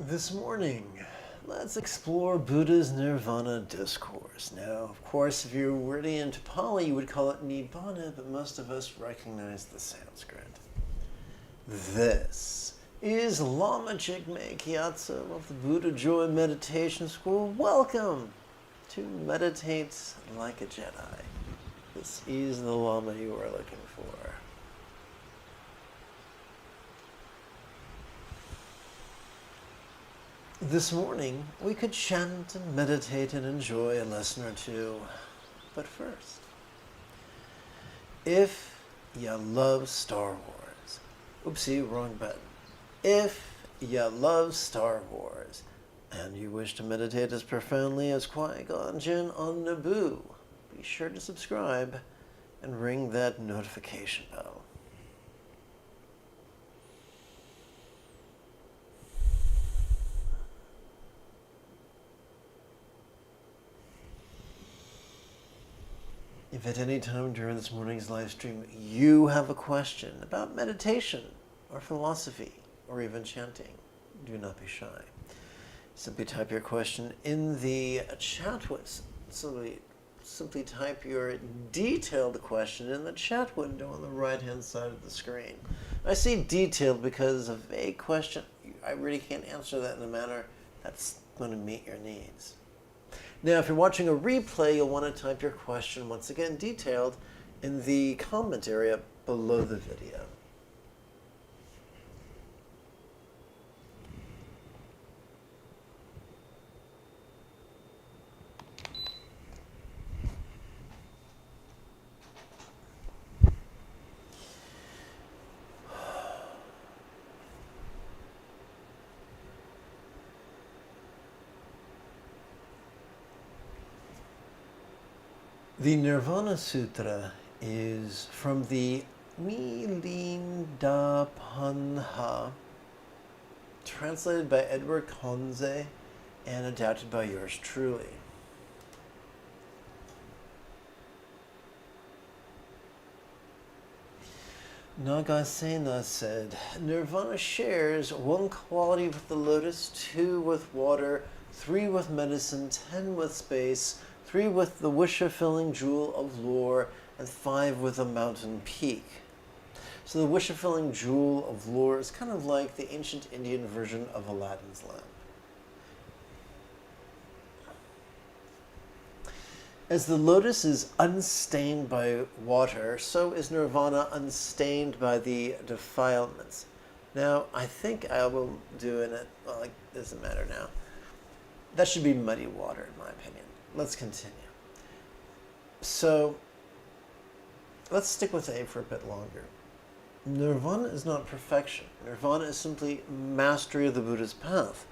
This morning, let's explore Buddha's Nirvana discourse. Now, of course, if you're really into Pali, you would call it Nibbana, but most of us recognize the Sanskrit. This is Lama Jigme Kyatso of the Buddha Joy Meditation School. Welcome to Meditate Like a Jedi. This is the Lama you are looking for. This morning, we could chant and meditate and enjoy a lesson or two. But first, if you love Star Wars, oopsie, wrong button. If you love Star Wars, and you wish to meditate as profoundly as Qui-Gon Jinn on Naboo, be sure to subscribe and ring that notification bell. If at any time during this morning's live stream you have a question about meditation or philosophy or even chanting, do not be shy. Simply type your question in the chat window. Simply type your detailed question in the chat window on the right-hand side of the screen. I say detailed because a vague question, I really can't answer that in a manner that's going to meet your needs. Now, if you're watching a replay, you'll want to type your question, once again detailed, in the comment area below the video. The Nirvana Sutra is from the Milindapanha, translated by Edward Conze and adapted by yours truly. Nagasena said, Nirvana shares 1 quality with the lotus, 2 with water, 3 with medicine, 10 with space, 3 with the wish-fulfilling jewel of lore, and 5 with a mountain peak. So the wish-fulfilling jewel of lore is kind of like the ancient Indian version of Aladdin's lamp. As the lotus is unstained by water, so is nirvana unstained by the defilements. Now, I think I will do it, well, it doesn't matter now. That should be muddy water, in my opinion. Let's continue. So, let's stick with A for a bit longer. Nirvana is not perfection. Nirvana is simply mastery of the Buddha's path.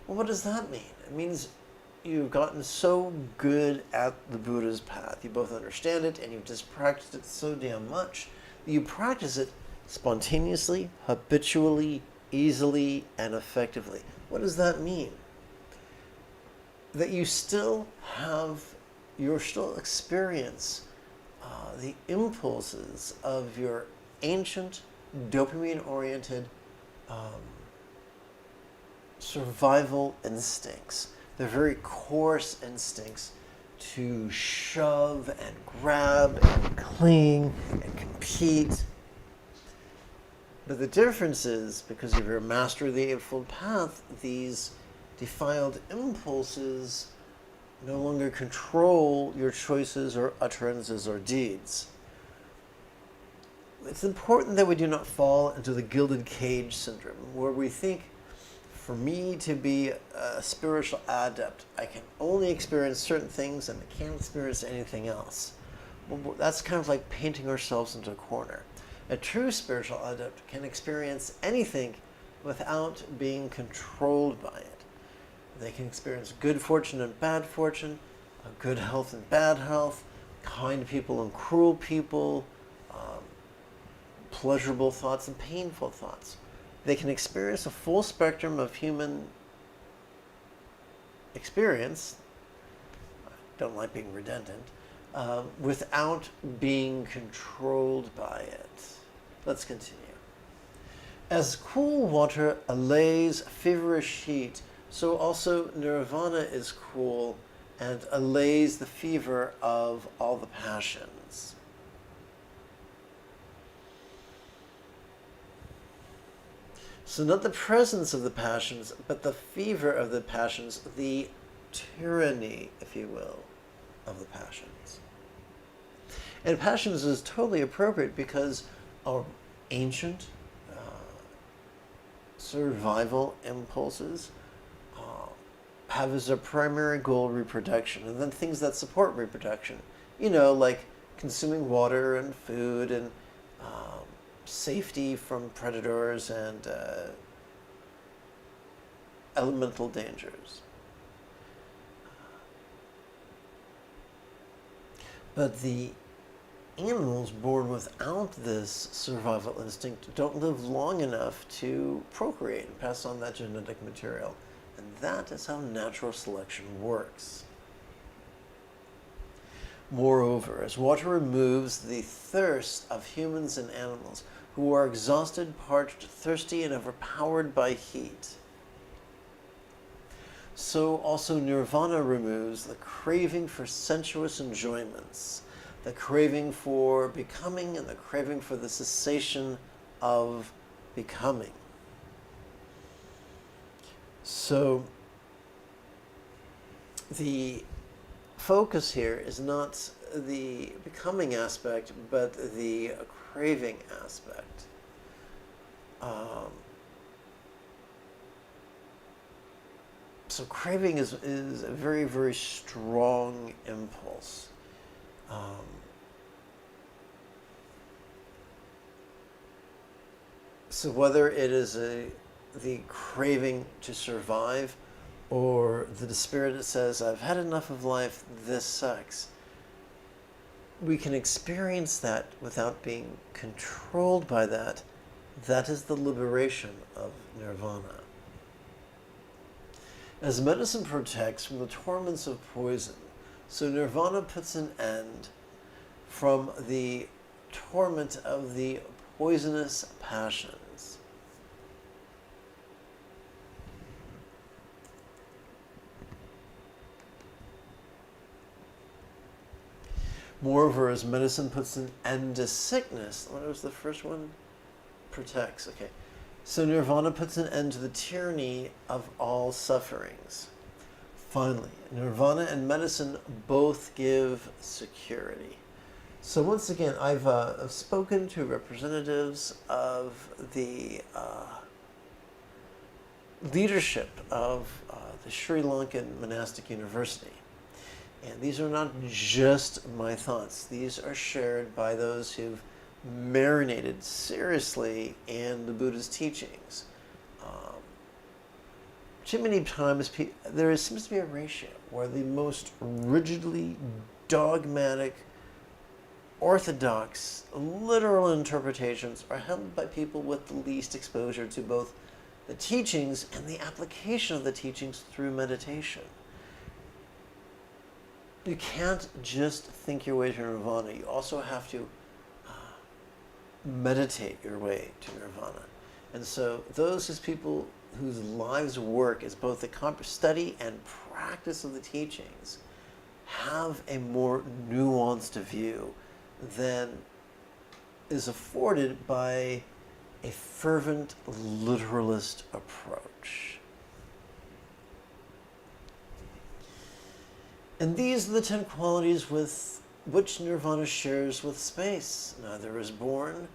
Well, what does that mean? It means you've gotten so good at the Buddha's path. You both understand it and you've just practiced it so damn much that you practice it spontaneously, habitually, easily, and effectively. What does that mean? That you still experience the impulses of your ancient dopamine-oriented survival instincts. They're very coarse instincts to shove and grab and cling and compete. But the difference is, because of your mastery of the Eightfold Path, these defiled impulses no longer control your choices or utterances or deeds. It's important that we do not fall into the gilded cage syndrome, where we think, for me to be a spiritual adept, I can only experience certain things and I can't experience anything else. Well, that's kind of like painting ourselves into a corner. A true spiritual adept can experience anything without being controlled by it. They can experience good fortune and bad fortune, good health and bad health, kind people and cruel people, pleasurable thoughts and painful thoughts. They can experience a full spectrum of human experience, I don't like being redundant, without being controlled by it. Let's continue. As cool water allays feverish heat, so also nirvana is cool and allays the fever of all the passions. So not the presence of the passions, but the fever of the passions, the tyranny, if you will, of the passions. And passions is totally appropriate because our ancient survival impulses have as a primary goal reproduction, and then things that support reproduction. You know, like consuming water and food and safety from predators and elemental dangers. But the animals born without this survival instinct don't live long enough to procreate and pass on that genetic material. And that is how natural selection works. Moreover, as water removes the thirst of humans and animals who are exhausted, parched, thirsty, and overpowered by heat, so also nirvana removes the craving for sensuous enjoyments, the craving for becoming, and the craving for the cessation of becoming. So the focus here is not the becoming aspect, but the craving aspect. So craving is a very, very strong impulse. So whether it is the craving to survive, or the spirit that says, I've had enough of life, this sucks, we can experience that without being controlled by that. That is the liberation of nirvana. As medicine protects from the torments of poison, so nirvana puts an end from the torment of the poisonous passions. Moreover, as medicine puts an end to sickness, what was the first one? Protects, okay. So nirvana puts an end to the tyranny of all sufferings. Finally, nirvana and medicine both give security. So once again, I've spoken to representatives of the leadership of the Sri Lankan Monastic University. And these are not just my thoughts. These are shared by those who've marinated seriously in the Buddha's teachings. Too many times there seems to be a ratio where the most rigidly dogmatic, orthodox, literal interpretations are held by people with the least exposure to both the teachings and the application of the teachings through meditation. You can't just think your way to nirvana. You also have to meditate your way to nirvana. And so those whose lives' work is both the study and practice of the teachings have a more nuanced view than is afforded by a fervent literalist approach. And these are the 10 qualities with which nirvana shares with space. Neither is born,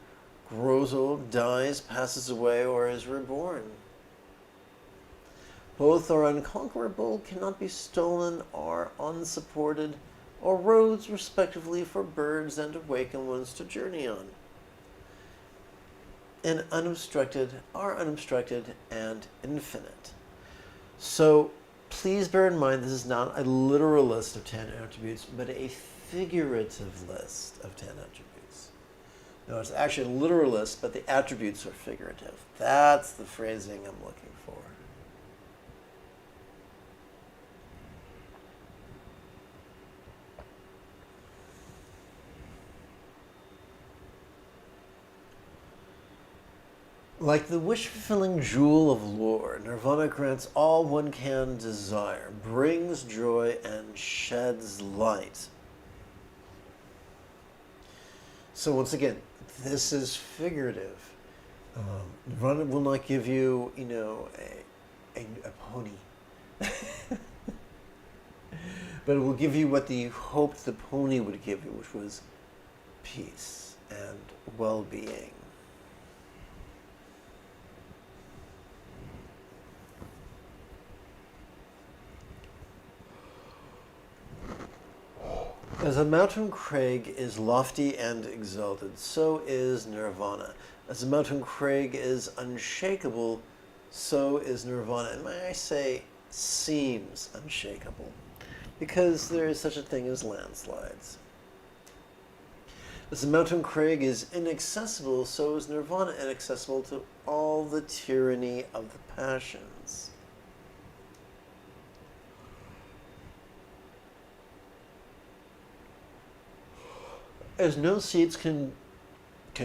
grows old, dies, passes away, or is reborn. Both are unconquerable, cannot be stolen, are unsupported, or roads, respectively, for birds and awakened ones to journey on. And are unobstructed and infinite. So please bear in mind, this is not a literal list of 10 attributes, but a figurative list of 10 attributes. No, it's actually a literal list, but the attributes are figurative. That's the phrasing I'm looking for. Like the wish-fulfilling jewel of lore, Nirvana grants all one can desire, brings joy, and sheds light. So once again, this is figurative. Nirvana will not give you, a pony. But it will give you what you hoped the pony would give you, which was peace and well-being. As a mountain crag is lofty and exalted, so is nirvana. As a mountain crag is unshakable, so is nirvana. And may I say, seems unshakable, because there is such a thing as landslides. As a mountain crag is inaccessible, so is nirvana inaccessible to all the tyranny of the passions. As no seeds can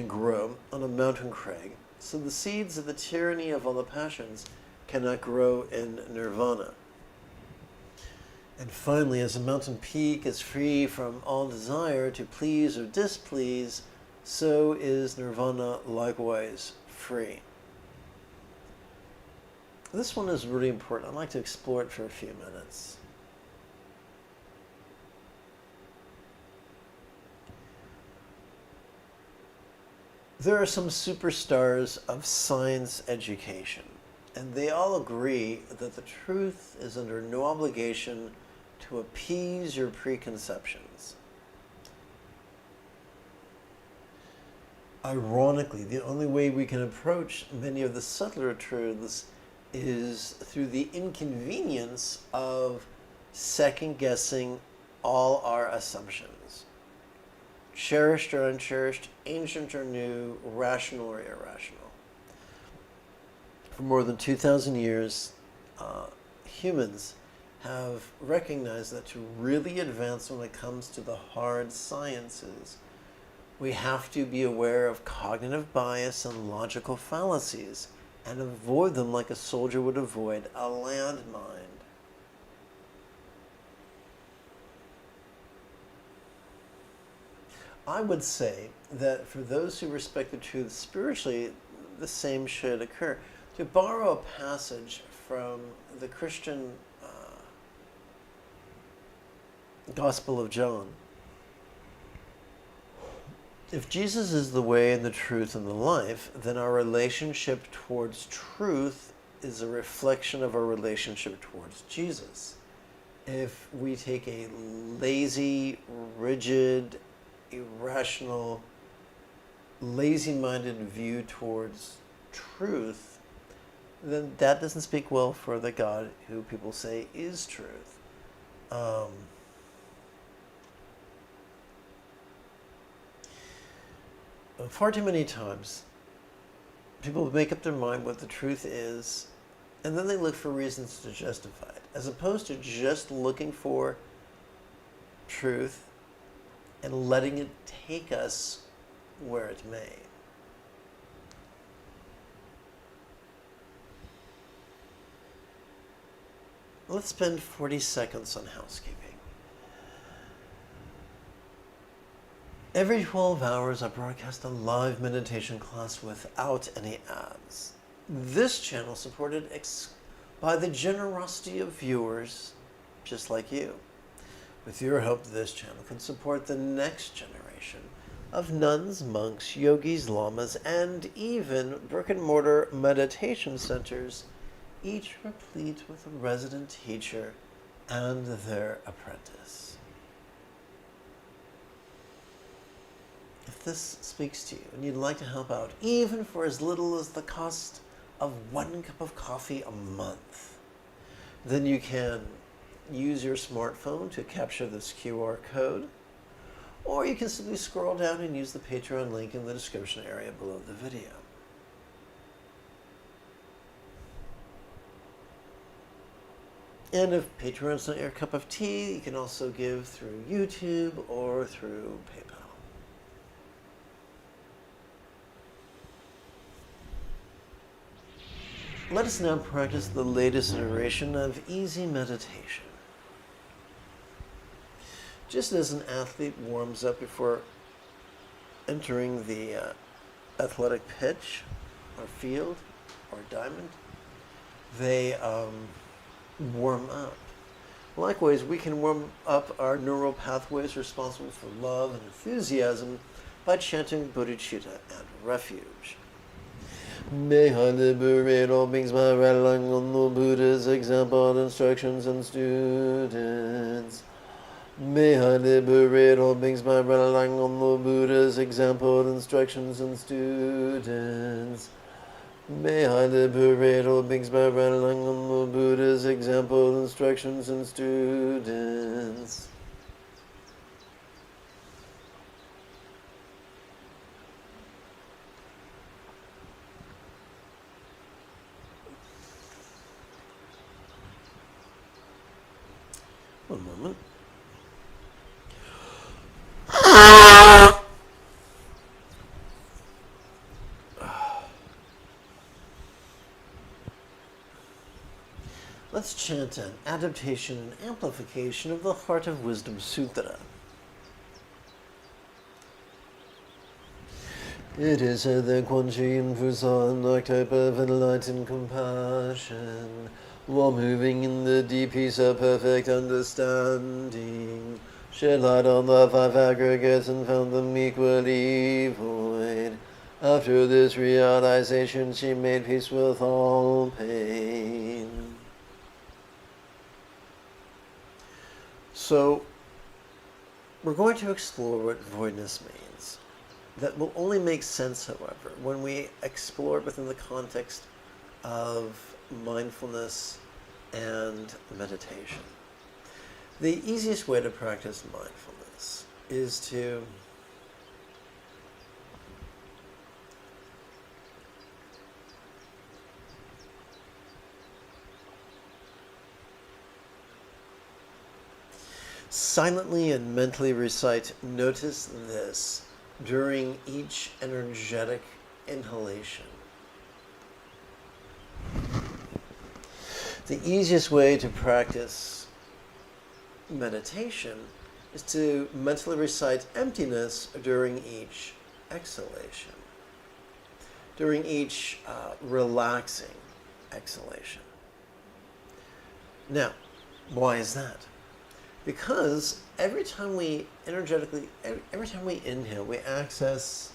grow on a mountain crag, so the seeds of the tyranny of all the passions cannot grow in nirvana. And finally, as a mountain peak is free from all desire to please or displease, so is nirvana likewise free. This one is really important. I'd like to explore it for a few minutes. There are some superstars of science education, and they all agree that the truth is under no obligation to appease your preconceptions. Ironically, the only way we can approach many of the subtler truths is through the inconvenience of second-guessing all our assumptions. Cherished or uncherished, ancient or new, rational or irrational. For more than 2,000 years, humans have recognized that to really advance when it comes to the hard sciences, we have to be aware of cognitive bias and logical fallacies and avoid them like a soldier would avoid a landmine. I would say that for those who respect the truth spiritually, the same should occur. To borrow a passage from the Christian Gospel of John, if Jesus is the way and the truth and the life, then our relationship towards truth is a reflection of our relationship towards Jesus. If we take a lazy, rigid, irrational, lazy-minded view towards truth, then that doesn't speak well for the God who people say is truth. Far too many times, people make up their mind what the truth is, and then they look for reasons to justify it, as opposed to just looking for truth and letting it take us where it may. Let's spend 40 seconds on housekeeping. Every 12 hours, I broadcast a live meditation class without any ads. This channel supported by the generosity of viewers just like you. With your help, this channel can support the next generation of nuns, monks, yogis, lamas, and even brick-and-mortar meditation centers, each replete with a resident teacher and their apprentice. If this speaks to you and you'd like to help out, even for as little as the cost of 1 cup of coffee a month, then you can use your smartphone to capture this QR code, or you can simply scroll down and use the Patreon link in the description area below the video. And if Patreon's not your cup of tea, you can also give through YouTube or through PayPal. Let us now practice the latest iteration of easy meditation. Just as an athlete warms up before entering the athletic pitch or field or diamond, they warm up. Likewise, we can warm up our neural pathways responsible for love and enthusiasm by chanting bodhicitta and refuge. May I liberate all beings by relying on the Buddha's example, instructions, and students. May I liberate all beings by relying on the Buddha's example, instructions, and students. May I liberate all beings by relying on the Buddha's example, instructions, and students. One moment. Let's chant an adaptation and amplification of the Heart of Wisdom Sutra. It is said that Quan Chi and Fusan, archetype of enlightened compassion, while moving in the deep peace of perfect understanding, shed light on the five aggregates and found them equally void. After this realization, she made peace with all pain. So, we're going to explore what voidness means. That will only make sense, however, when we explore it within the context of mindfulness and meditation. The easiest way to practice mindfulness is to silently and mentally recite, notice this, during each energetic inhalation. The easiest way to practice meditation is to mentally recite emptiness during each exhalation, during each relaxing exhalation. Now, why is that? Because every time we inhale, we access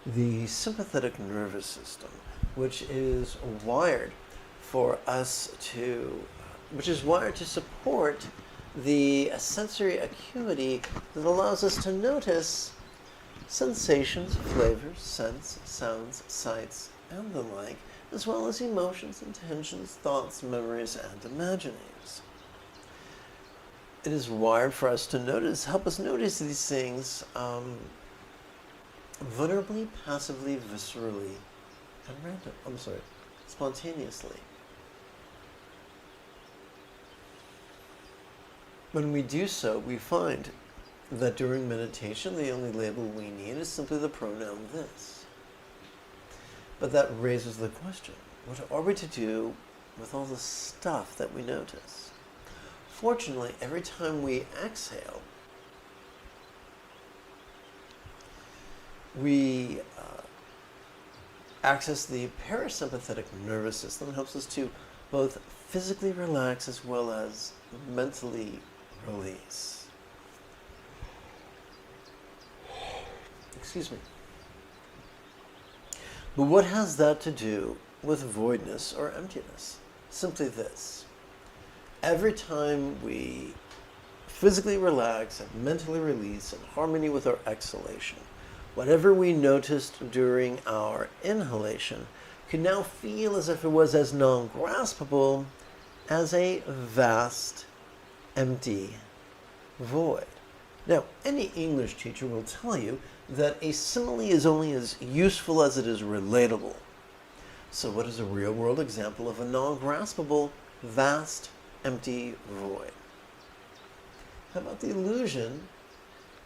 the sympathetic nervous system, which is wired to support the sensory acuity that allows us to notice sensations, flavors, scents, sounds, sights, and the like, as well as emotions, intentions, thoughts, memories, and imaginings. It is wired for us to help us notice these things vulnerably, passively, viscerally, and spontaneously. When we do so, we find that during meditation, the only label we need is simply the pronoun this. But that raises the question, what are we to do with all the stuff that we notice? Fortunately, every time we exhale, we access the parasympathetic nervous system. It helps us to both physically relax as well as mentally release. Excuse me. But what has that to do with voidness or emptiness? Simply this. Every time we physically relax and mentally release in harmony with our exhalation, whatever we noticed during our inhalation can now feel as if it was as non-graspable as a vast, empty void. Now, any English teacher will tell you that a simile is only as useful as it is relatable. So what is a real-world example of a non-graspable, vast, empty void? How about the illusion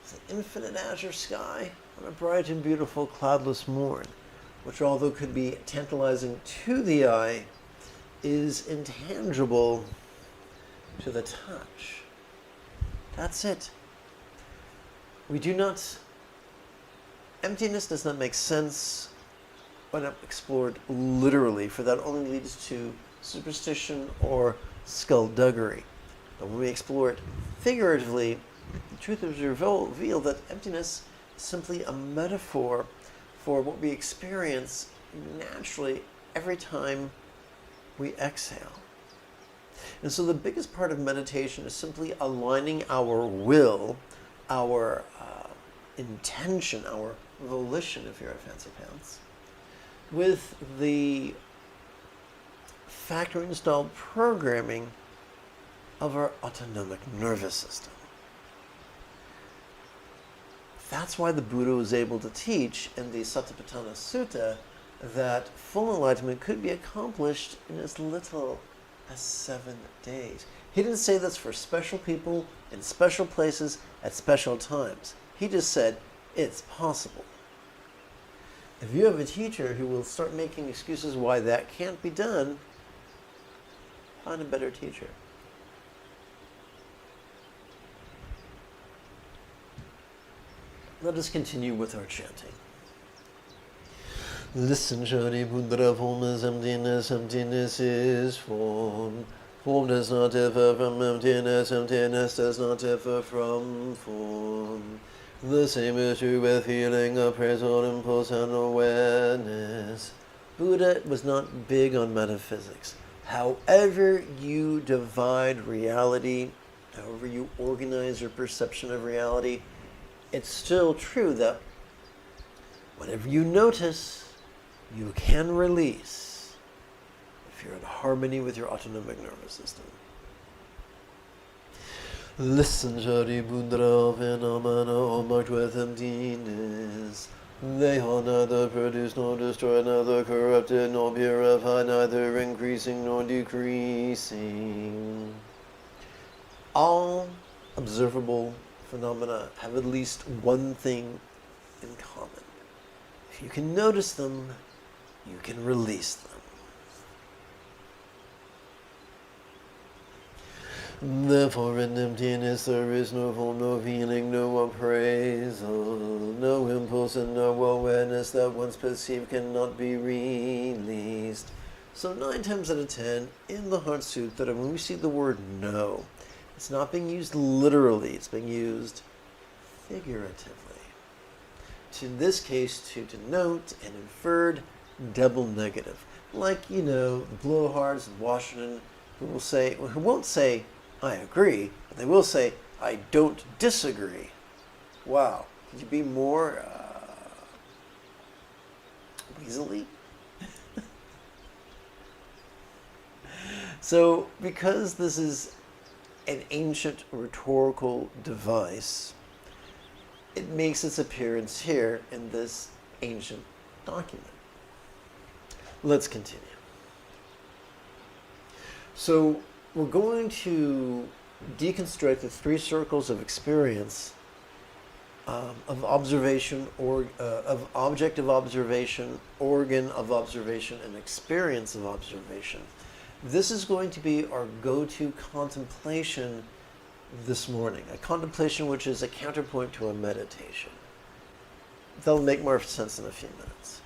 of the infinite azure sky on a bright and beautiful cloudless morn, which although could be tantalizing to the eye, is intangible to the touch. That's it. We do not, emptiness does not make sense when explored literally, for that only leads to superstition or skullduggery. But when we explore it figuratively, the truth is revealed that emptiness is simply a metaphor for what we experience naturally every time we exhale. And so the biggest part of meditation is simply aligning our will, our intention, our volition, if you're a fancy pants, with the factory-installed programming of our autonomic nervous system. That's why the Buddha was able to teach in the Satipatthana Sutta that full enlightenment could be accomplished in as little as 7 days. He didn't say this for special people in special places at special times. He just said it's possible. If you have a teacher who will start making excuses why that can't be done, find a better teacher. Let us continue with our chanting. Listen, Shariputra, form is emptiness, emptiness is form. Form does not differ from emptiness, emptiness does not differ from form. The same is true with feeling, appraisal, impulse, and awareness. Buddha was not big on metaphysics. However you divide reality, however you organize your perception of reality, it's still true that whatever you notice, you can release if you're in harmony with your autonomic nervous system. Listen, Shariputra, phenomena all marked with emptiness. They are neither produce nor destroy, neither corrupted nor purified, neither increasing nor decreasing. All observable phenomena have at least one thing in common. If you can notice them, you can release them. Therefore in emptiness there is no form, no feeling, no appraisal, no impulse and no awareness that once perceived cannot be released. So 9 times out of 10 in the Heart Sutra, when we see the word no, it's not being used literally, it's being used figuratively. In this case, to denote an inferred double negative. Like, the blowhards in Washington who won't say, I agree, but they will say, I don't disagree. Wow, could you be more weaselly? So, because this is an ancient rhetorical device, it makes its appearance here in this ancient document. Let's continue. So we're going to deconstruct the 3 circles of experience, of observation, or of object of observation, organ of observation, and experience of observation. This is going to be our go-to contemplation this morning, a contemplation which is a counterpoint to a meditation. That'll make more sense in a few minutes.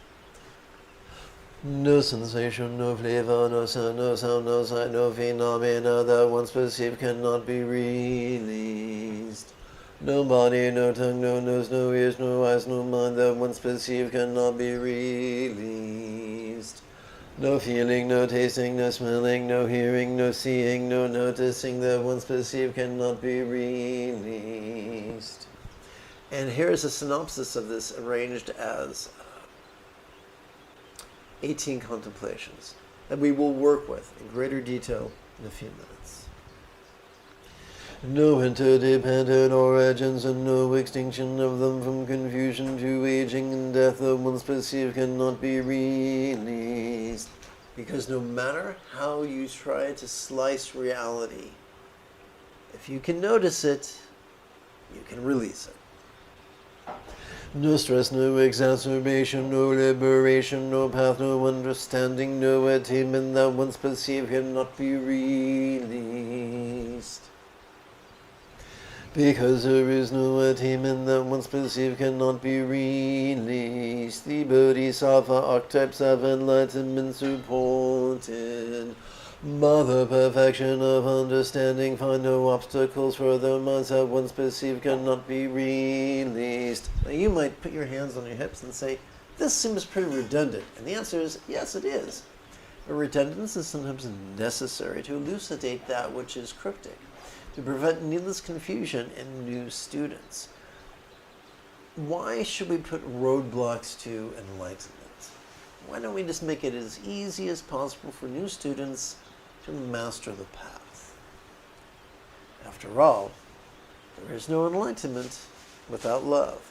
No sensation, no flavor, no sound, no sight, no phenomena that once perceived cannot be released. No body, no tongue, no nose, no ears, no eyes, no mind that once perceived cannot be released. No feeling, no tasting, no smelling, no hearing, no seeing, no noticing that once perceived cannot be released. And here's a synopsis of this arranged as 18 contemplations that we will work with in greater detail in a few minutes. No interdependent origins and no extinction of them, from confusion to aging and death that once perceived cannot be released. Because no matter how you try to slice reality, if you can notice it, you can release it. No stress, no exacerbation, no liberation, no path, no understanding, no attainment that once perceived cannot be released. Because there is no attainment that once perceived cannot be released. The Bodhisattva archetypes of enlightenment supported. By the perfection of understanding, find no obstacles for the minds that once perceived cannot be released. Now you might put your hands on your hips and say, this seems pretty redundant. And the answer is, yes, it is. But redundance is sometimes necessary to elucidate that which is cryptic, to prevent needless confusion in new students. Why should we put roadblocks to enlightenment? Why don't we just make it as easy as possible for new students to master the path? After all, there is no enlightenment without love.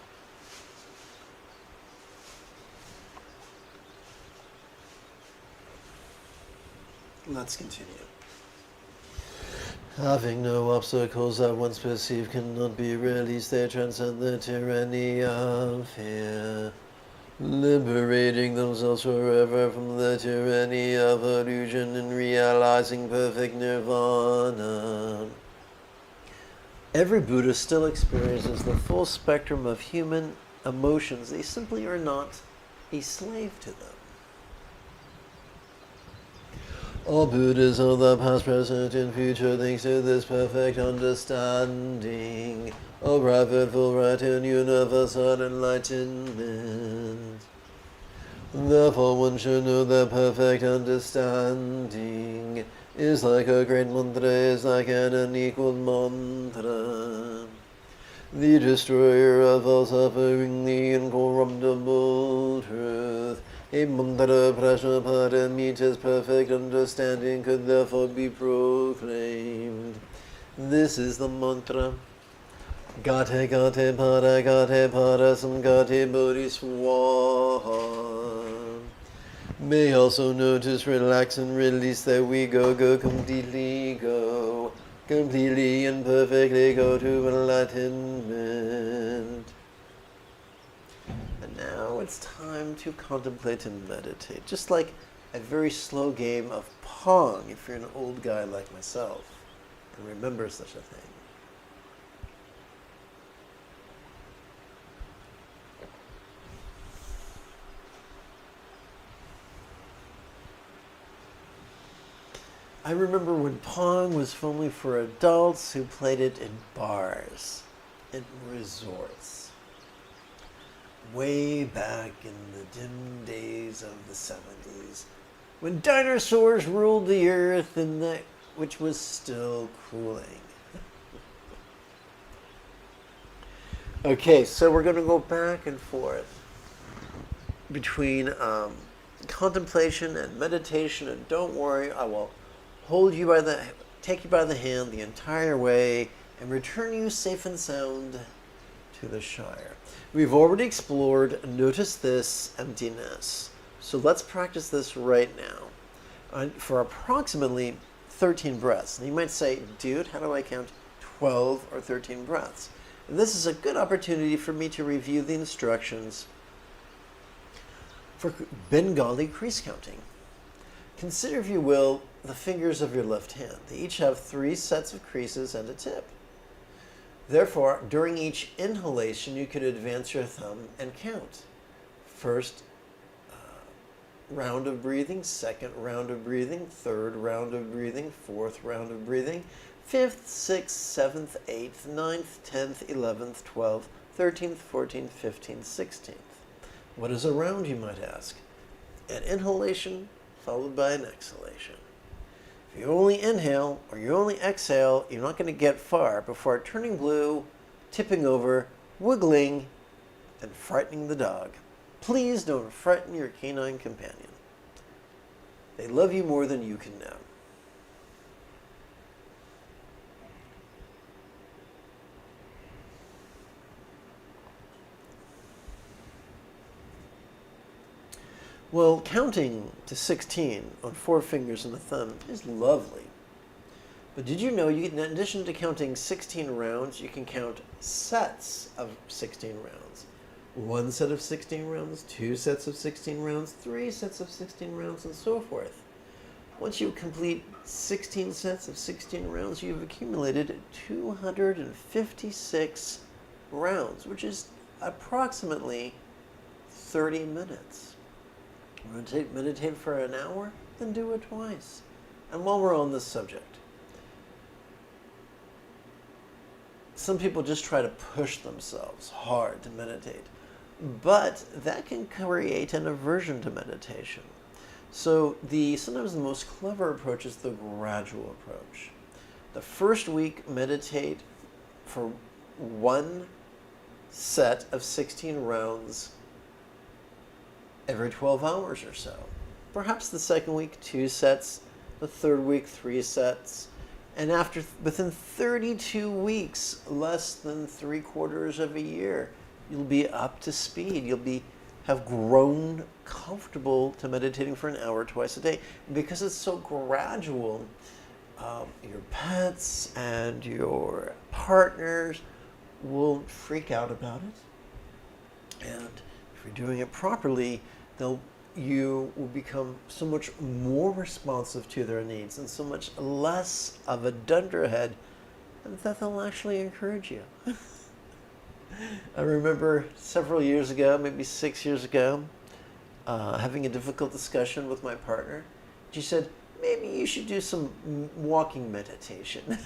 Let's continue. Having no obstacles that once perceived cannot be released, they transcend the tyranny of fear, liberating themselves forever from the tyranny of illusion and realizing perfect nirvana. Every Buddhist still experiences the full spectrum of human emotions. They simply are not a slave to them. All Buddhas of the past, present, and future, thanks to this perfect understanding, a private, full, right, and universal enlightenment. Therefore, one should know that perfect understanding is like a great mantra, is like an unequaled mantra. The destroyer of all suffering, the incorruptible truth. A mantra prajnaparamita's perfect understanding could therefore be proclaimed. This is the mantra. Gate gate para samgate bodhi swaha. May also notice, relax, and release that we go completely and perfectly go to enlightenment. And now it's time to contemplate and meditate, just like a very slow game of Pong, if you're an old guy like myself and remember such a thing. I remember when Pong was only for adults who played it in bars, in resorts, way back in the dim days of the 70s, when dinosaurs ruled the earth and which was still cooling. Okay, so we're going to go back and forth between contemplation and meditation, and don't worry, I will take you by the hand the entire way and return you safe and sound to the Shire. We've already explored notice this emptiness. So let's practice this right now for approximately 13 breaths. And you might say, dude, how do I count 12 or 13 breaths? And this is a good opportunity for me to review the instructions for Bengali crease counting. Consider, if you will, the fingers of your left hand. They each have 3 sets of creases and a tip. Therefore, during each inhalation, you could advance your thumb and count. First round of breathing, second round of breathing, third round of breathing, fourth round of breathing, 5th, 6th, 7th, 8th, 9th, 10th, 11th, 12th, 13th, 14th, 15th, 16th. What is a round, you might ask? An inhalation followed by an exhalation. If you only inhale or you only exhale, you're not going to get far before turning blue, tipping over, wiggling, and frightening the dog. Please don't frighten your canine companion. They love you more than you can know. Well, counting to 16 on 4 fingers and a thumb is lovely. But did you know, in addition to counting 16 rounds, you can count sets of 16 rounds. 1 set of 16 rounds, 2 sets of 16 rounds, 3 sets of 16 rounds, and so forth. Once you complete 16 sets of 16 rounds, you've accumulated 256 rounds, which is approximately 30 minutes. Meditate for an hour? Then do it twice. And while we're on this subject, some people just try to push themselves hard to meditate, but that can create an aversion to meditation. So sometimes the most clever approach is the gradual approach. The first week, meditate for 1 set of 16 rounds every 12 hours or so. Perhaps the second week, 2 sets, the third week, 3 sets, and within 32 weeks, less than 3/4 of a year, you'll be up to speed. Have grown comfortable to meditating for an hour twice a day. And because it's so gradual, your pets and your partners won't freak out about it. And if you're doing it properly, you will become so much more responsive to their needs and so much less of a dunderhead, and that they'll actually encourage you. I remember several years ago, maybe 6 years ago, having a difficult discussion with my partner. She said, maybe you should do some walking meditation.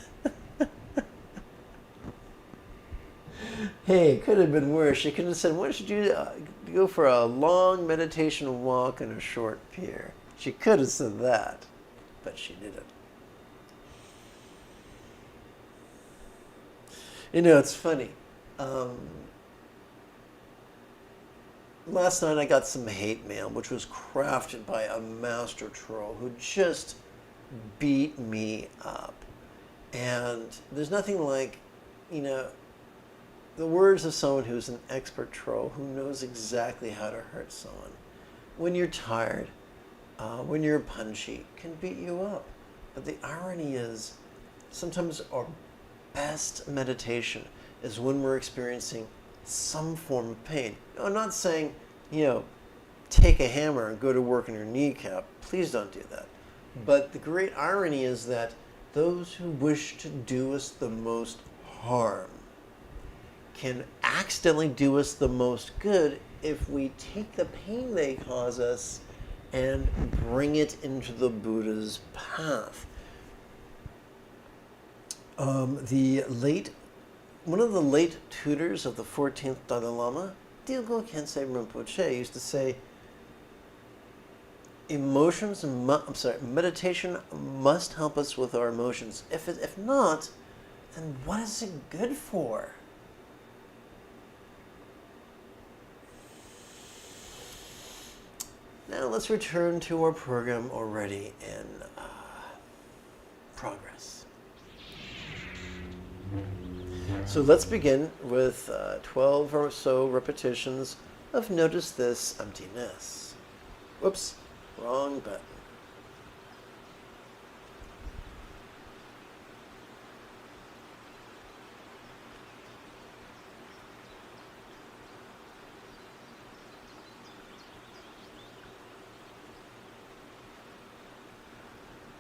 Hey, it could have been worse. She could have said, why don't you go for a long meditation walk on a short pier? She could have said that, but she didn't. You know, it's funny. Last night I got some hate mail, which was crafted by a master troll who just beat me up. And there's nothing like, the words of someone who's an expert troll, who knows exactly how to hurt someone. When you're tired, when you're punchy, can beat you up. But the irony is, sometimes our best meditation is when we're experiencing some form of pain. I'm not saying, take a hammer and go to work on your kneecap. Please don't do that. But the great irony is that those who wish to do us the most harm can accidentally do us the most good if we take the pain they cause us and bring it into the Buddha's path. One of the late tutors of the 14th Dalai Lama, Dilgo Khyentse Rinpoche, used to say, meditation must help us with our emotions. If not, then what is it good for? Now let's return to our program already in progress. So let's begin with 12 or so repetitions of notice this emptiness. Whoops, wrong button.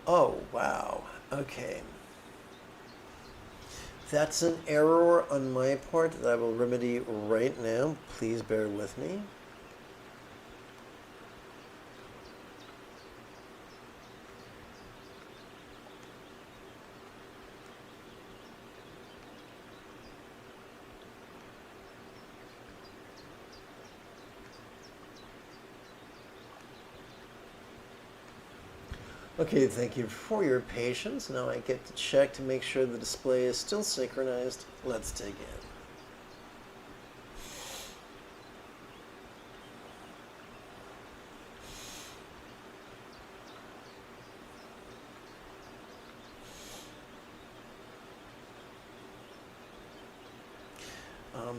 Oh, wow. Okay. That's an error on my part that I will remedy right now. Please bear with me. Okay, thank you for your patience. Now I get to check to make sure the display is still synchronized. Let's dig in.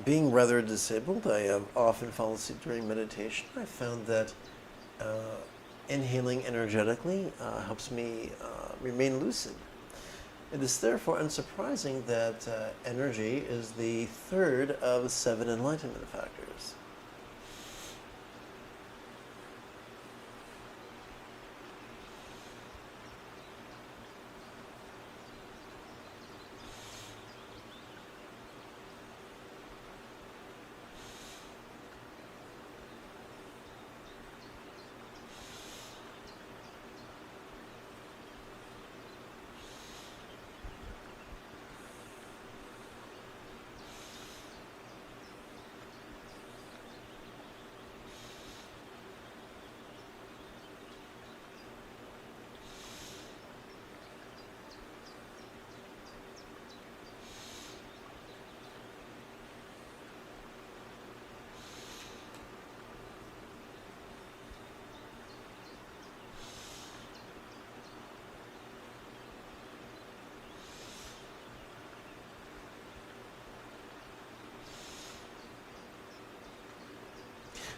Being rather disabled, I have often fallen asleep during meditation. I found that inhaling energetically helps me remain lucid. It is therefore unsurprising that energy is the third of 7 enlightenment factors.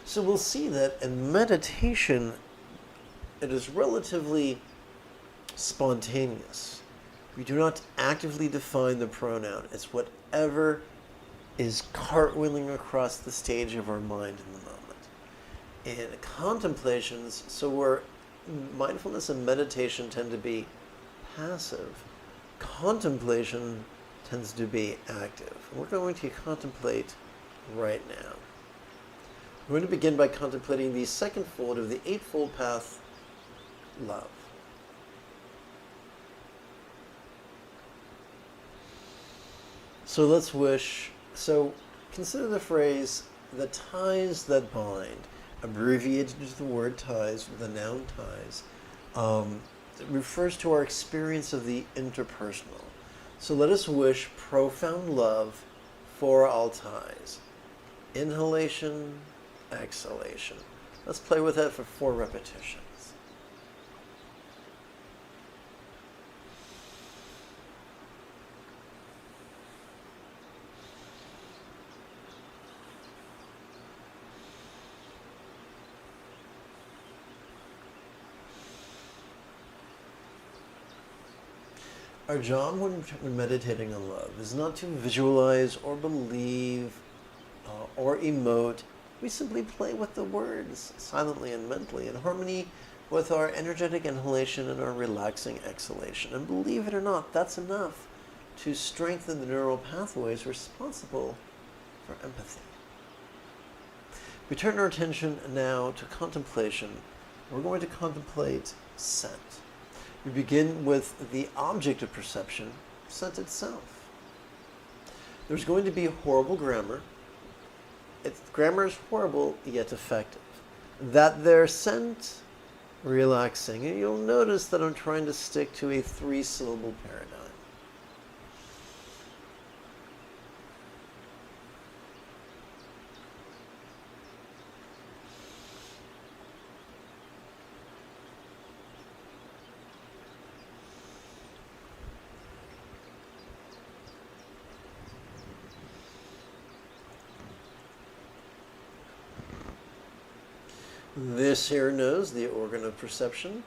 So we'll see that in meditation, it is relatively spontaneous. We do not actively define the pronoun. It's whatever is cartwheeling across the stage of our mind in the moment. In contemplations, so where mindfulness and meditation tend to be passive, contemplation tends to be active. We're going to contemplate right now. We're going to begin by contemplating the second fold of the Eightfold Path, love. So let's wish. So consider the phrase, the ties that bind, abbreviated to the word ties, the noun ties. It refers to our experience of the interpersonal. So let us wish profound love for all ties. Inhalation, exhalation. Let's play with that for 4 repetitions. Our job when meditating on love is not to visualize or believe or emote. We simply play with the words silently and mentally in harmony with our energetic inhalation and our relaxing exhalation. And believe it or not, that's enough to strengthen the neural pathways responsible for empathy. We turn our attention now to contemplation. We're going to contemplate scent. We begin with the object of perception, scent itself. There's going to be horrible grammar. Grammar is horrible, yet effective. That their scent, relaxing. And you'll notice that I'm trying to stick to a 3-syllable paradigm. This here nose, the organ of perception.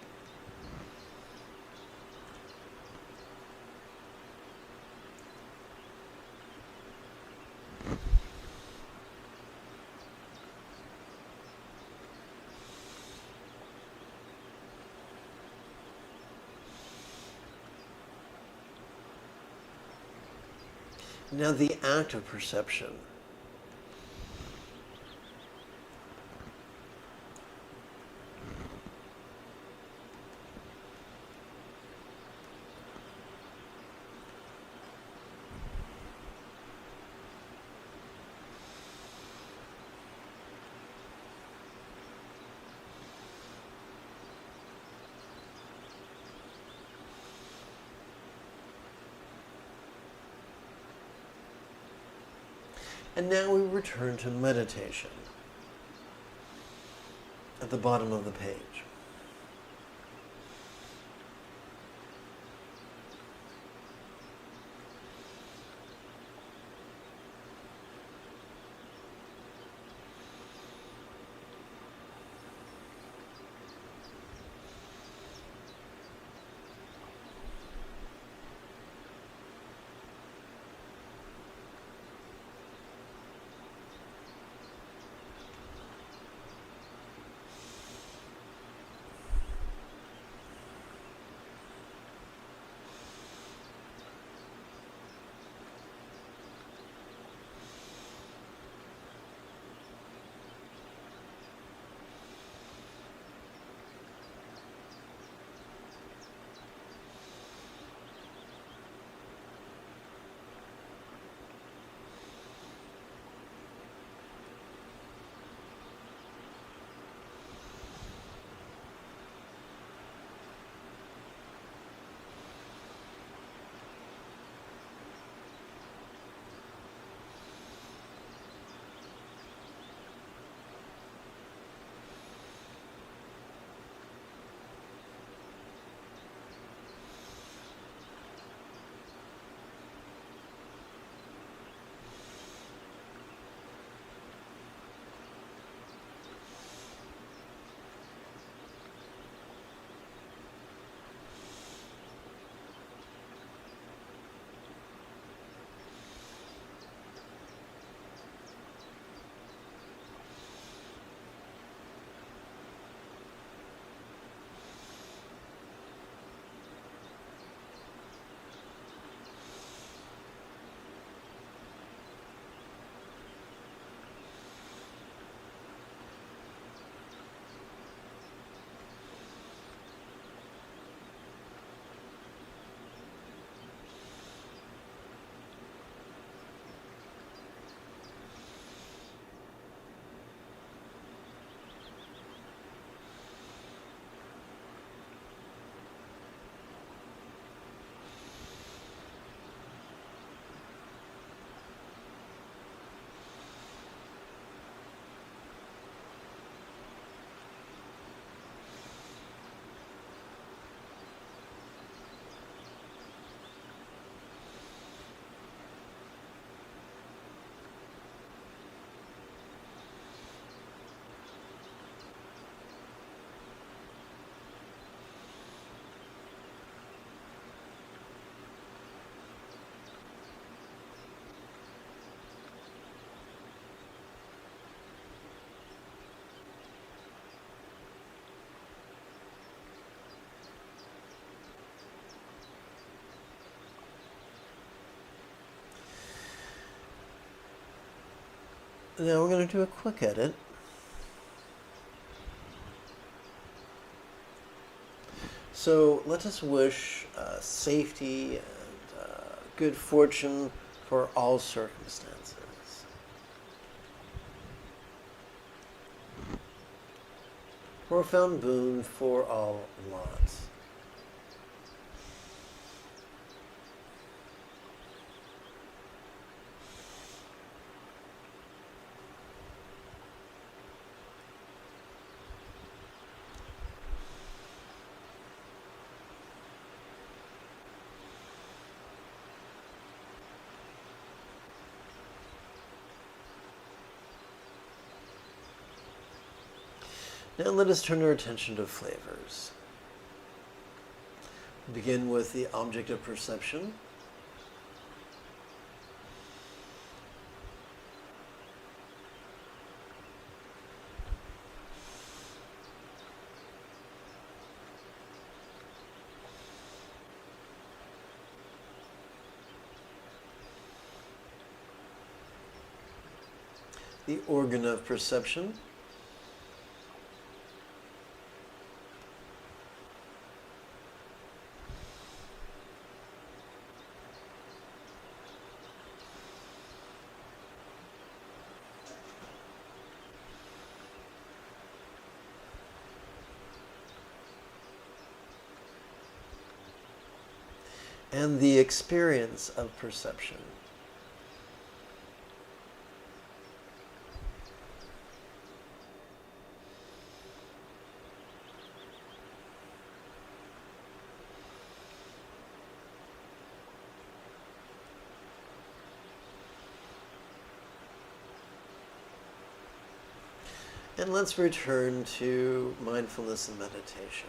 Now the act of perception. And now we return to meditation at the bottom of the page. Now we're going to do a quick edit. So let us wish safety and good fortune for all circumstances. Profound boon for all lots. Now let us turn our attention to flavors. Begin with the object of perception. The organ of perception. And the experience of perception. And let's return to mindfulness and meditation.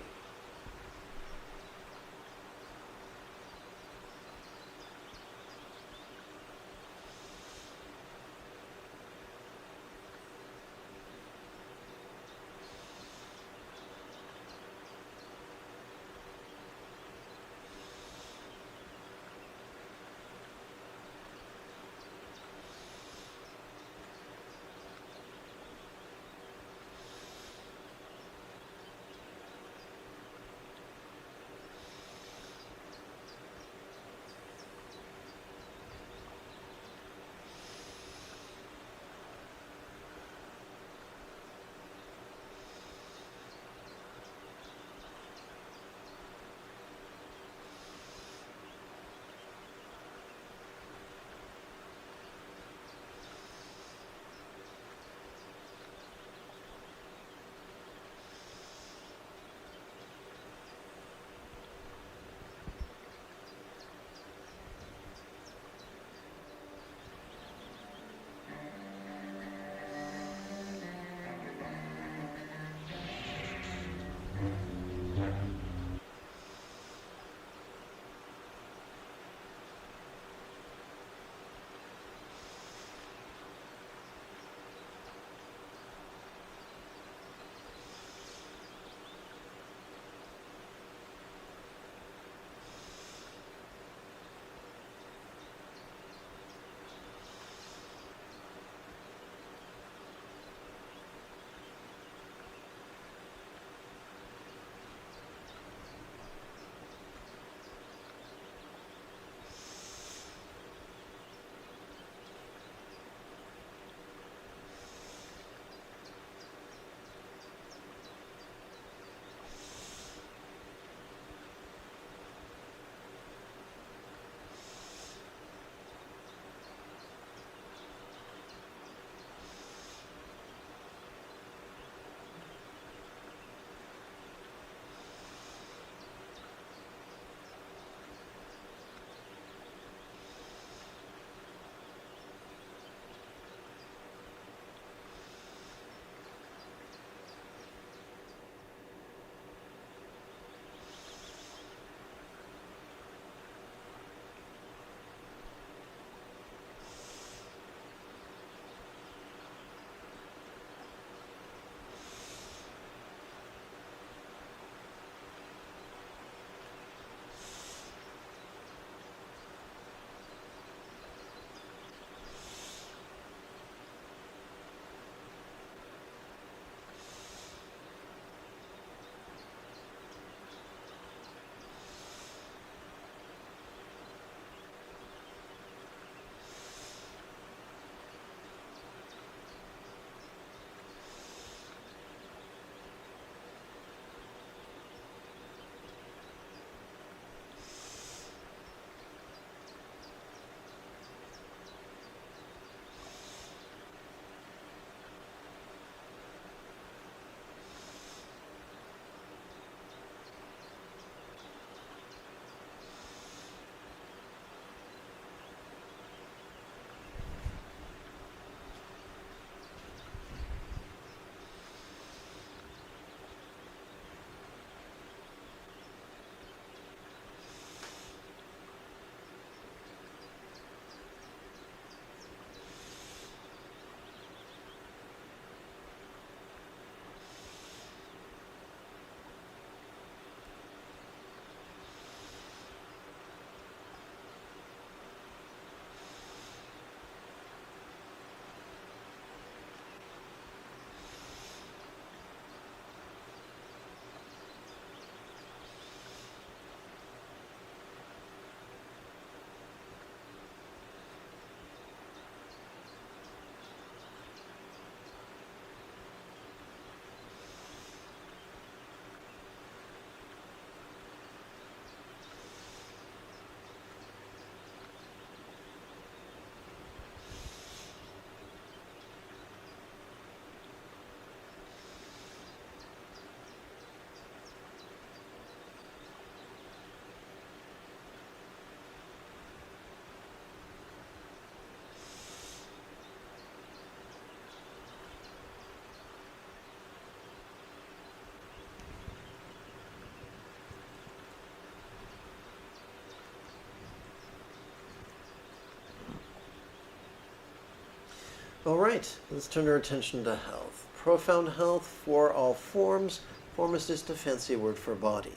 All right, let's turn our attention to health. Profound health for all forms. Form is just a fancy word for body.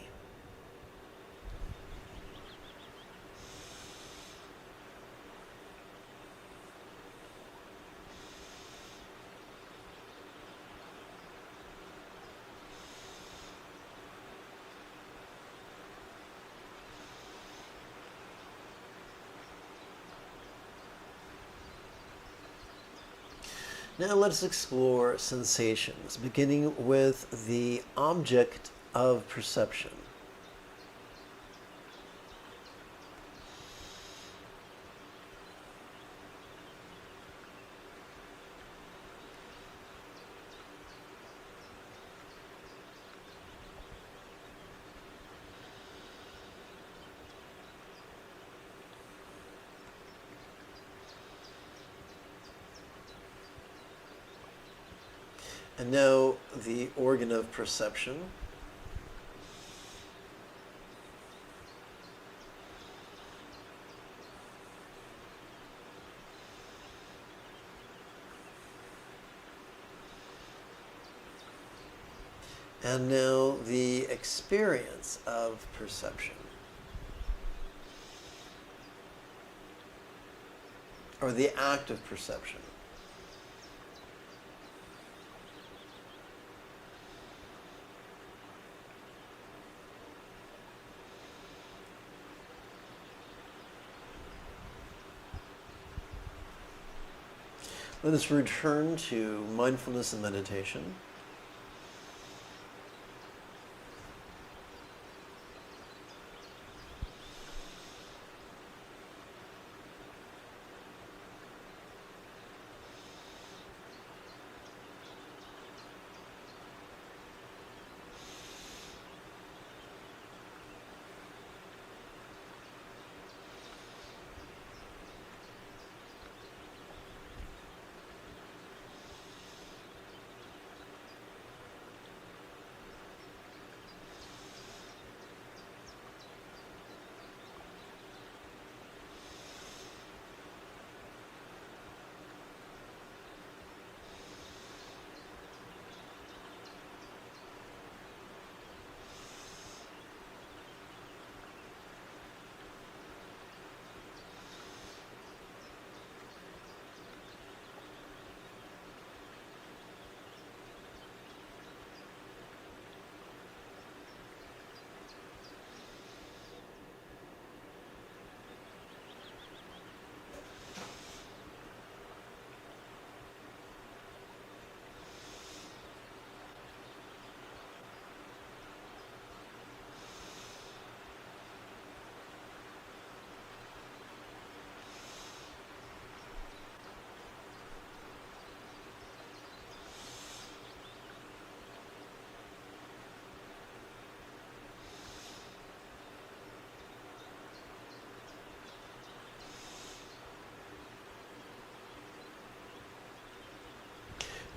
Now let's explore sensations, beginning with the object of perception. And now the organ of perception. And now the experience of perception. Or the act of perception. Let us return to mindfulness and meditation.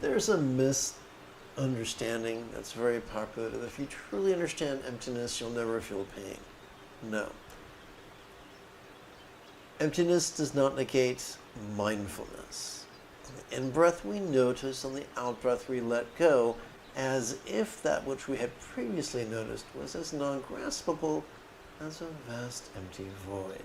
There's a misunderstanding that's very popular that if you truly understand emptiness, you'll never feel pain. No. Emptiness does not negate mindfulness. On the in-breath we notice, on the out-breath we let go, as if that which we had previously noticed was as non-graspable as a vast empty void.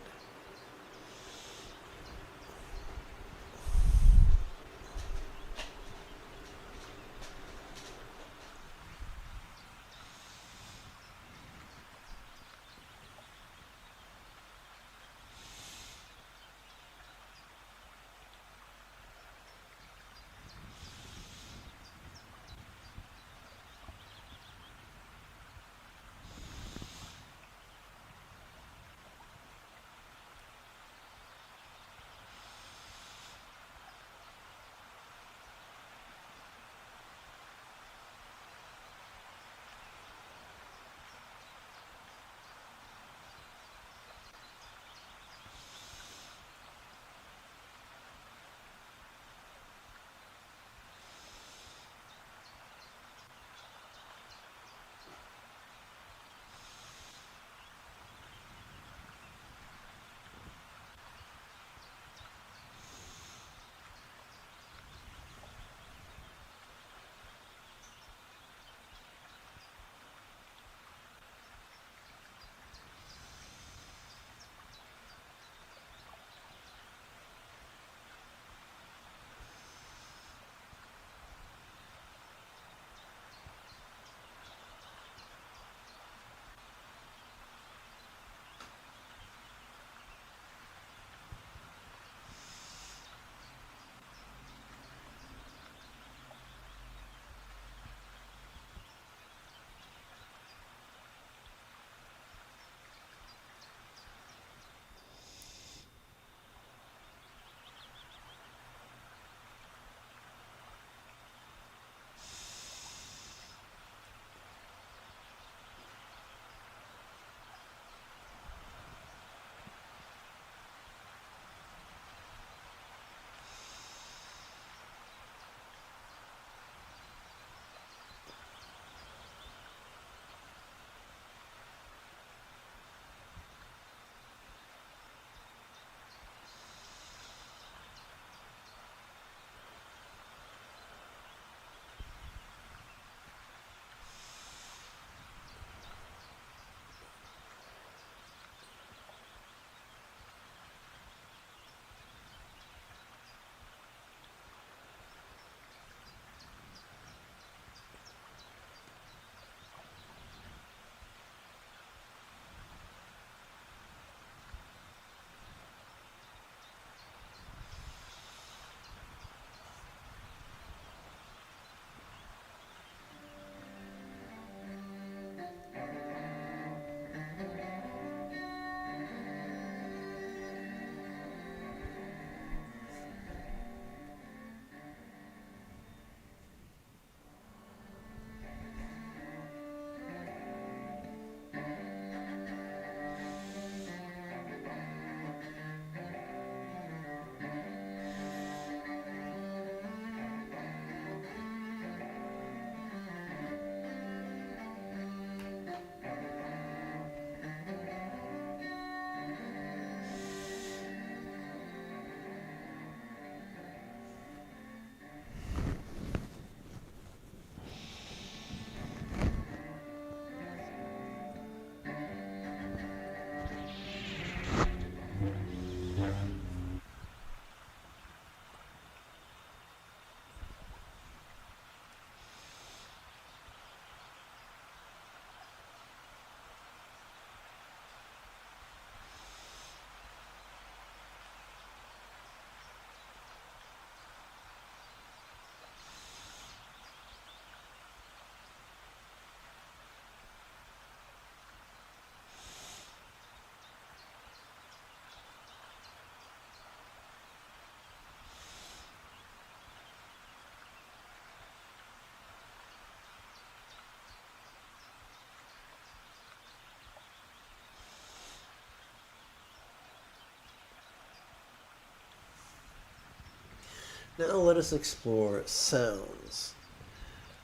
Now let us explore sounds.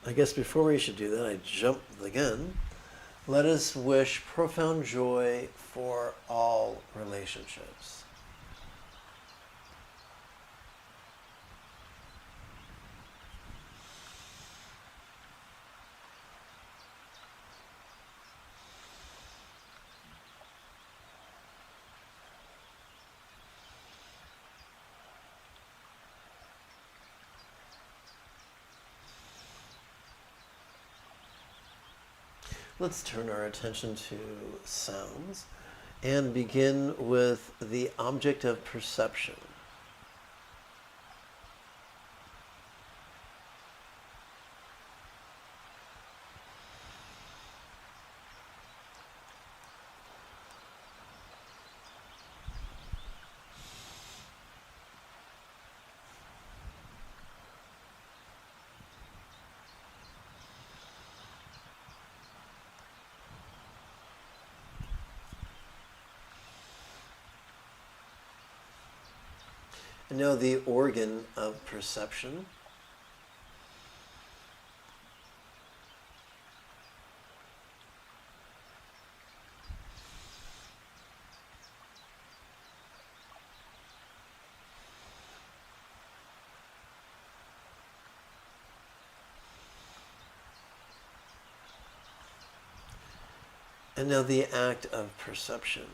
I guess before we should do that, I jump the gun. Let us wish profound joy for all relationships. Let's turn our attention to sounds and begin with the object of perception. And now the organ of perception. And now the act of perception.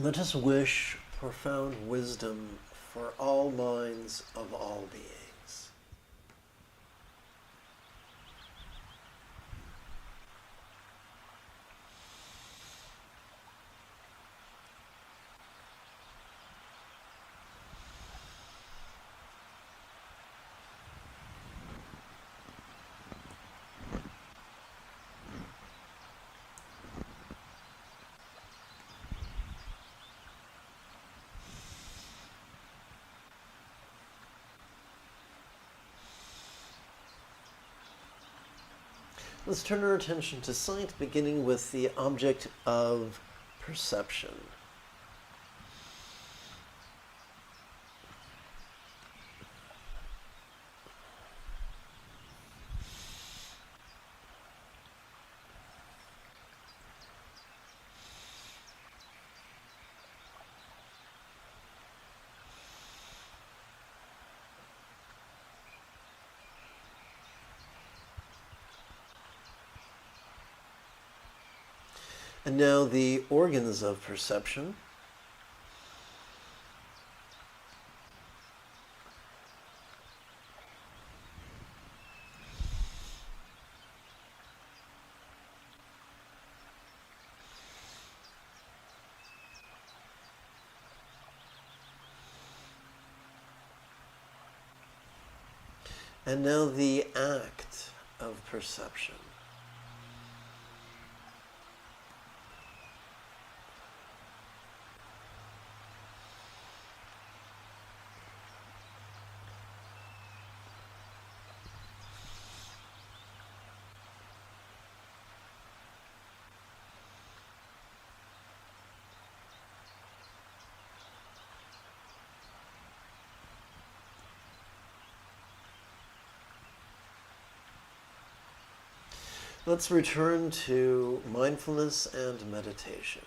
Let us wish profound wisdom for all minds of all beings. Let's turn our attention to sight, beginning with the object of perception. And now the organs of perception. And now the act of perception. Let's return to mindfulness and meditation.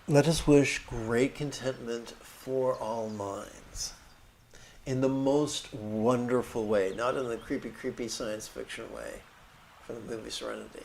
Let us wish great contentment for all minds in the most wonderful way, not in the creepy, creepy science fiction way from the movie Serenity.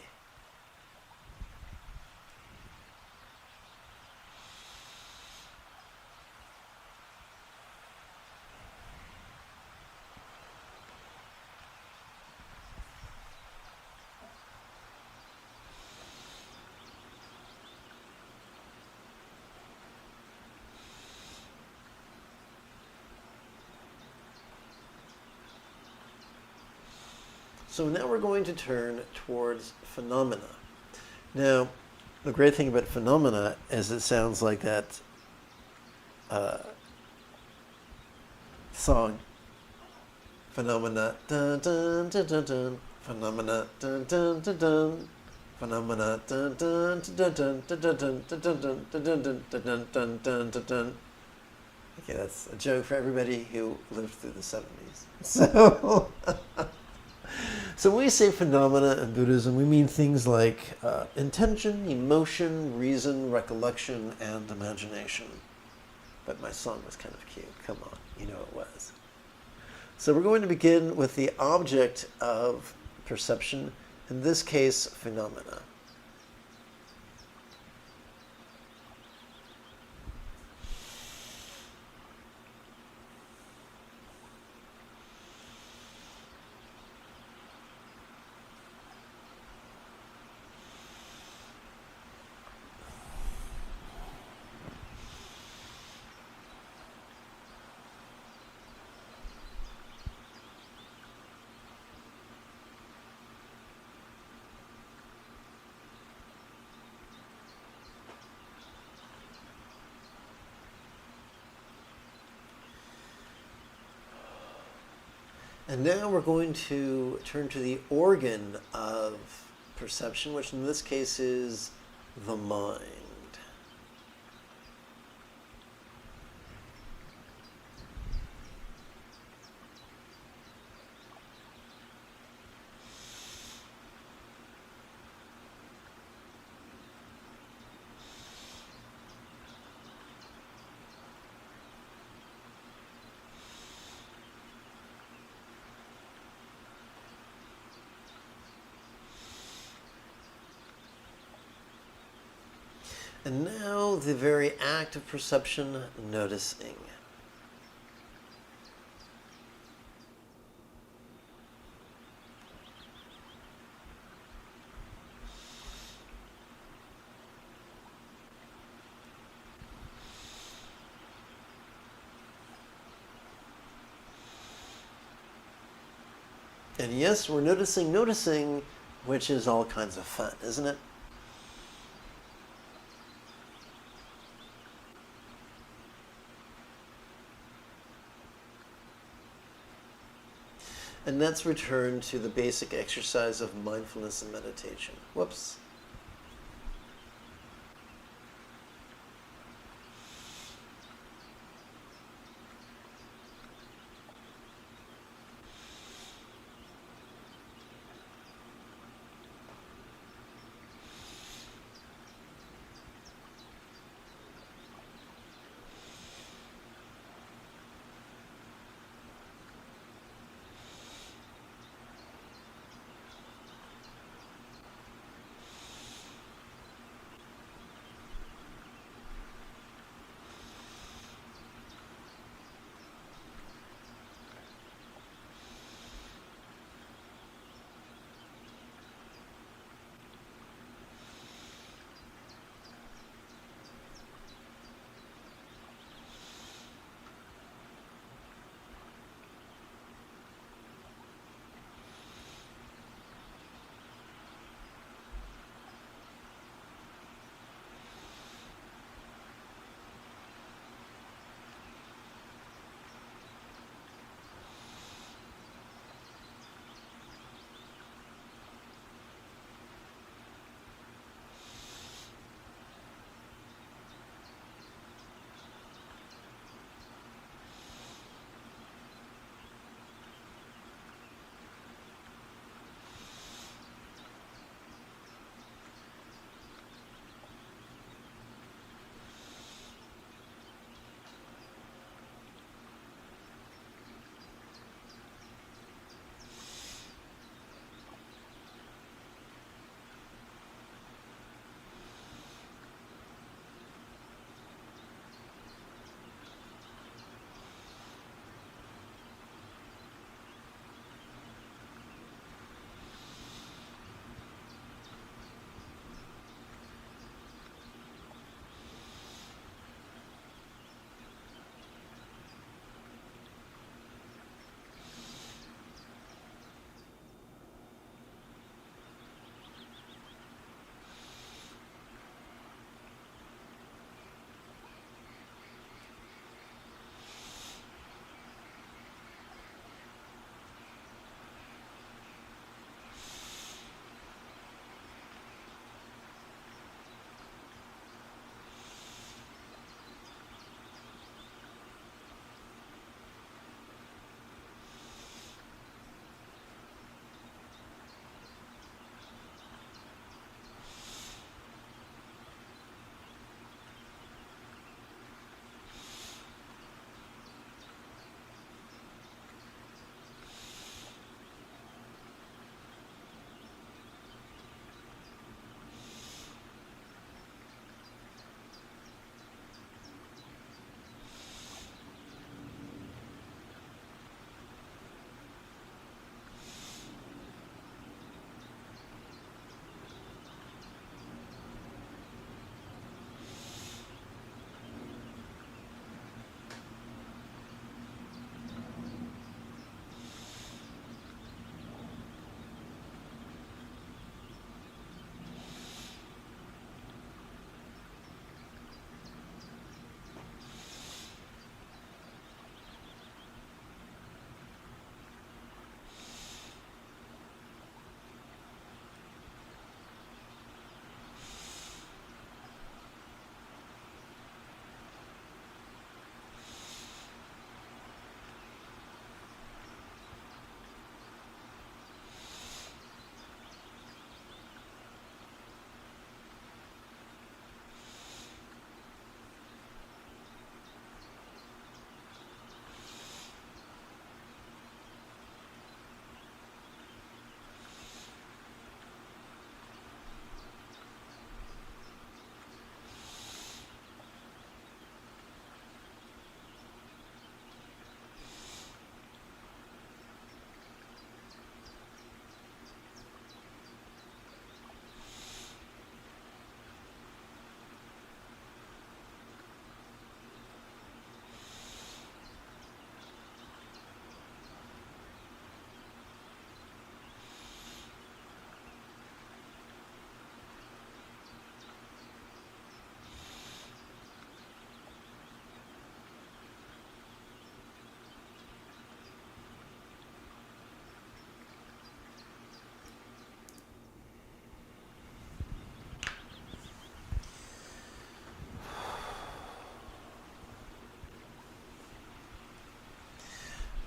So now we're going to turn towards phenomena. Now, the great thing about phenomena is it sounds like that song, phenomena, dun dun dun dun dun, phenomena, dun dun dun dun, phenomena, dun dun dun dun dun dun dun dun dun dun dun dun dun dun dun dun. Okay, that's a joke for everybody who lived through the 70s. So when we say phenomena in Buddhism, we mean things like intention, emotion, reason, recollection, and imagination. But my song was kind of cute. Come on, you know it was. So we're going to begin with the object of perception, in this case, phenomena. And now we're going to turn to the organ of perception, which in this case is the mind. And now the very act of perception, noticing. And yes, we're noticing, which is all kinds of fun, isn't it? And let's return to the basic exercise of mindfulness and meditation. Whoops.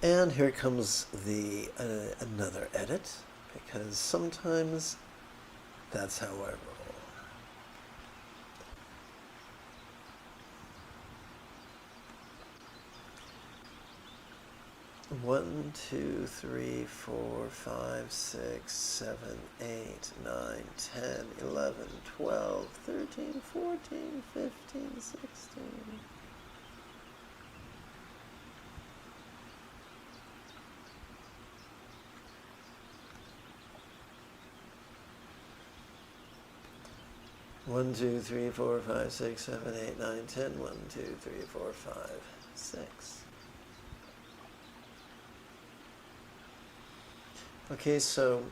And here comes the another edit, because sometimes that's how I roll. 1, 2, 3, 4, 5, 6, 7, 8, 9, 10, 11, 12, 13, 14, 15, 16. One, 2, 3, 4, 5, 6, 7, 8, 9, 10. 1, 2, 3, 4, 5, 6. Okay, so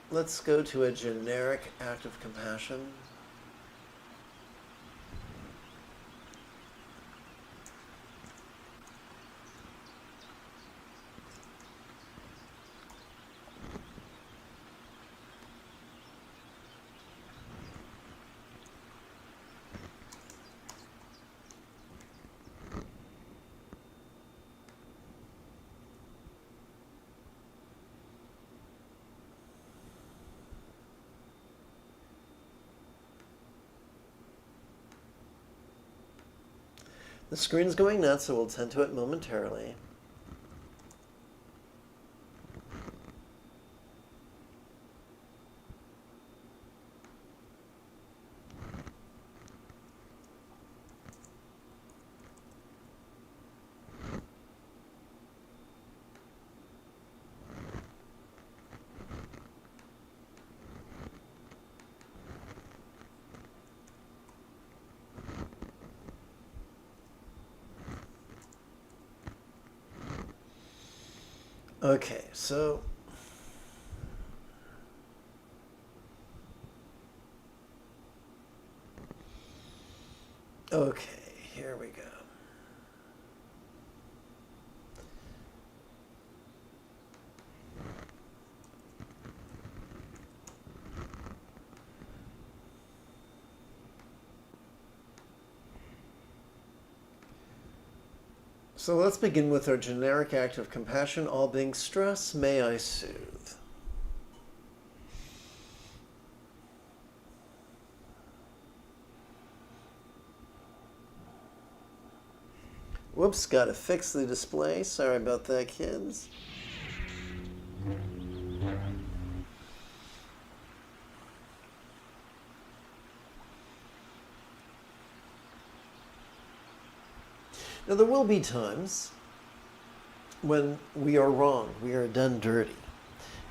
let's go to a generic act of compassion. The screen's going nuts, so we'll tend to it momentarily. Okay, so here we go. So let's begin with our generic act of compassion. All being stress, may I soothe. Whoops, gotta fix the display. Sorry about that, kids. Now, there will be times when we are wrong, we are done dirty.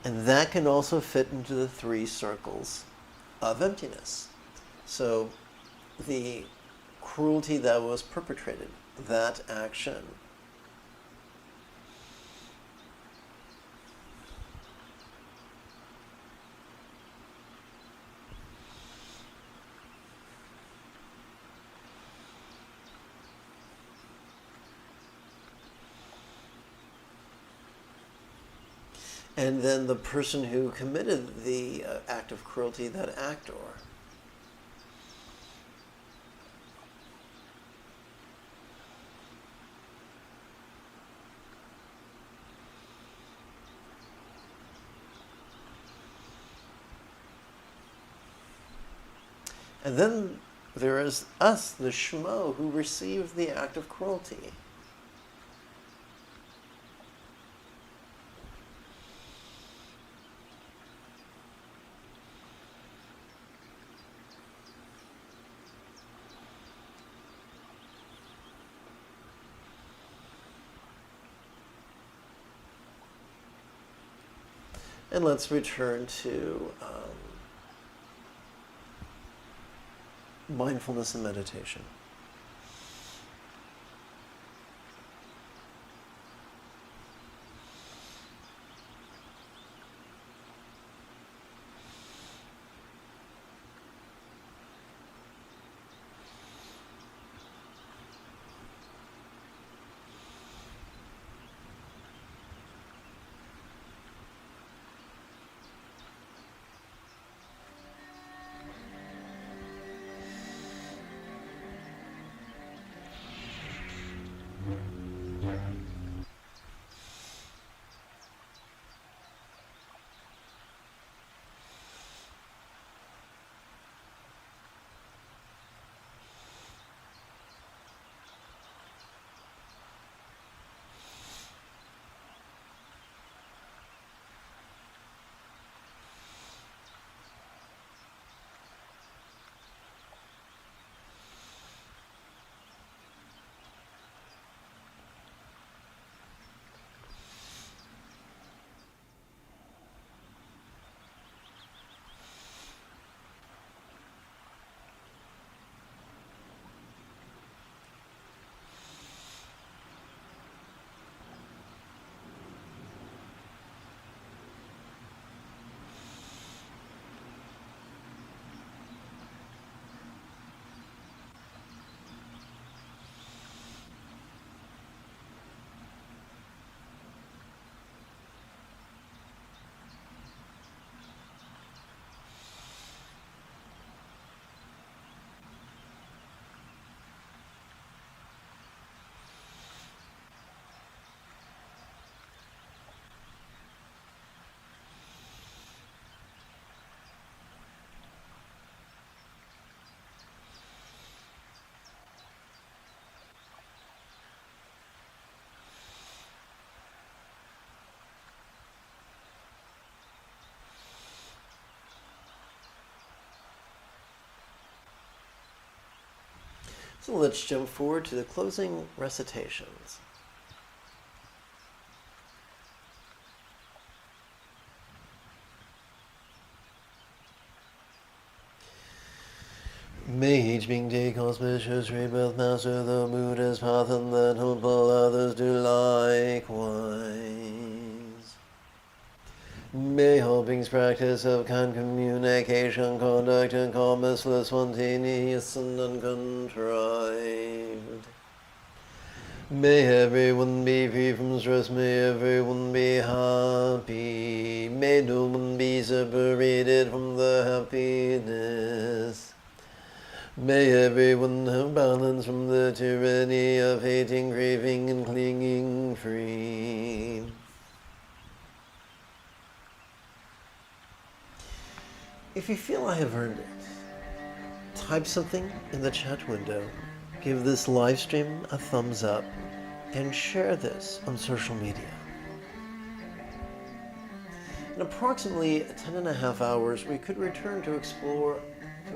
And that can also fit into the 3 circles of emptiness. So the cruelty that was perpetrated, that action. And then the person who committed the act of cruelty, that actor. And then there is us, the schmo, who received the act of cruelty. And let's return to mindfulness and meditation. So let's jump forward to the closing recitations. May each being take auspicious rebirth, master the Buddha's path, and that helpful others do likewise. May all beings practice of kind communication, conduct, and calmness, spontaneous and uncontrived. May everyone be free from stress, may everyone be happy, may no one be separated from the happiness. May everyone have balance from the tyranny of hating, craving, and clinging free. If you feel I have earned it, type something in the chat window, give this live stream a thumbs up, and share this on social media. In approximately 10.5 hours, we could return to explore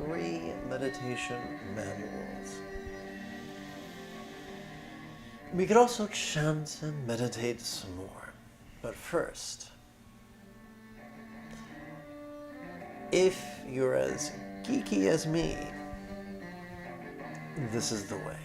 3 meditation manuals. We could also chant and meditate some more. But first, if you're as geeky as me, this is the way.